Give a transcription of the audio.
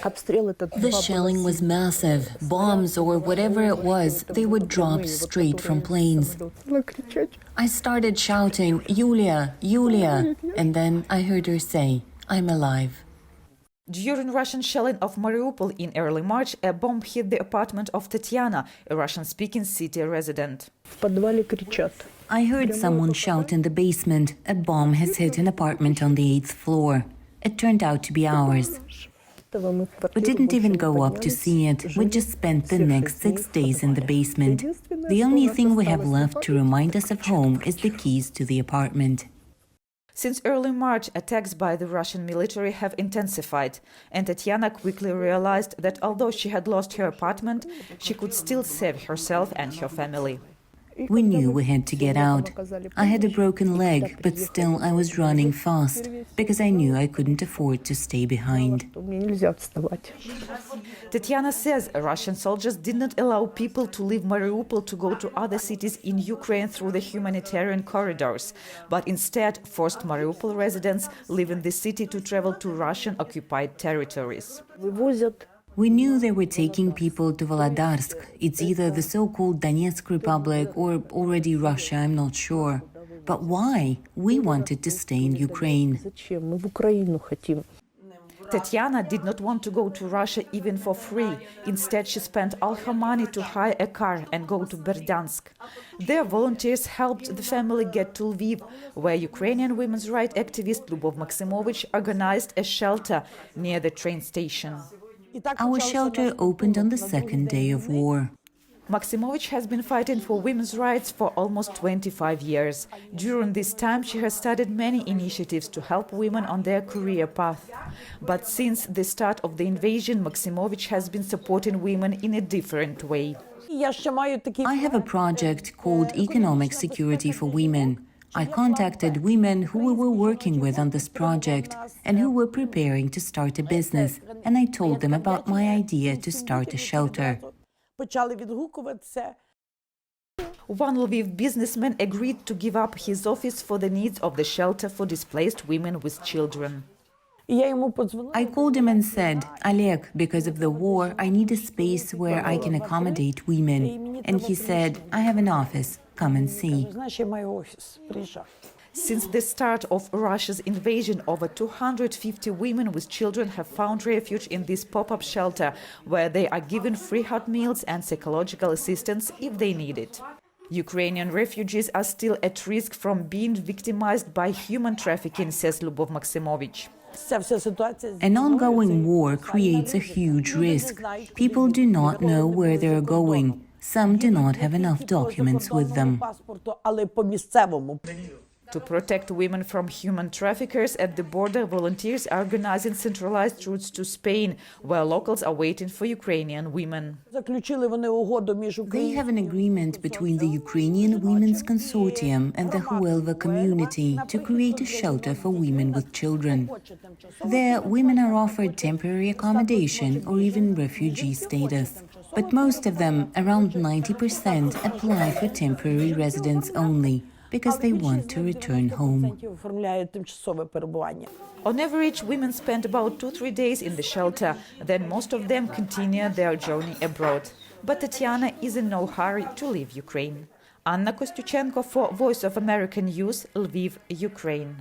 The shelling was massive. Bombs or whatever it was, they would drop straight from planes. I started shouting, "Yulia, Yulia," and then I heard her say, "I'm alive." During Russian shelling of Mariupol in early March, a bomb hit the apartment of Tatiana, a Russian-speaking city resident. I heard someone shout in the basement, "A bomb has hit an apartment on the 8th floor." It turned out to be ours. We didn't even go up to see it. We just spent the next 6 days in the basement. The only thing we have left to remind us of home is the keys to the apartment. Since early March, attacks by the Russian military have intensified, and Tatiana quickly realized that although she had lost her apartment, she could still save herself and her family. We knew we had to get out. I had a broken leg, but still I was running fast, because I knew I couldn't afford to stay behind. Tatiana says Russian soldiers did not allow people to leave Mariupol to go to other cities in Ukraine through the humanitarian corridors, but instead forced Mariupol residents living the city to travel to Russian-occupied territories. We knew they were taking people to Volодарsk. It's either the so-called Donetsk Republic or already Russia, I'm not sure. But why? We wanted to stay in Ukraine. Tatiana did not want to go to Russia even for free. Instead, she spent all her money to hire a car and go to Berdyansk. There, volunteers helped the family get to Lviv, where Ukrainian women's rights activist Lyubov Maximovich organized a shelter near the train station. Our shelter opened on the second day of war. Maximovich has been fighting for women's rights for almost 25 years. During this time, she has started many initiatives to help women on their career path. But since the start of the invasion, Maximovich has been supporting women in a different way. I have a project called Economic Security for Women. I contacted women who we were working with on this project and who were preparing to start a business, and I told them about my idea to start a shelter. One Lviv businessman agreed to give up his office for the needs of the shelter for displaced women with children. I called him and said, "Oleg, because of the war, I need a space where I can accommodate women." And he said, "I have an office. Come and see." Since the start of Russia's invasion, over 250 women with children have found refuge in this pop-up shelter, where they are given free hot meals and psychological assistance if they need it. Ukrainian refugees are still at risk from being victimized by human trafficking, says Lyubov Maximovich. An ongoing war creates a huge risk. People do not know where they are going. Some do not have enough documents with them. To protect women from human traffickers at the border, volunteers are organizing centralized routes to Spain, where locals are waiting for Ukrainian women. They have an agreement between the Ukrainian Women's Consortium and the Huelva community to create a shelter for women with children. There, women are offered temporary accommodation or even refugee status. But most of them, around 90%, apply for temporary residence only, because they want to return home. On average, women spend about 2-3 days in the shelter, then most of them continue their journey abroad. But Tatiana is in no hurry to leave Ukraine. Anna Kostyuchenko for Voice of American News, Lviv, Ukraine.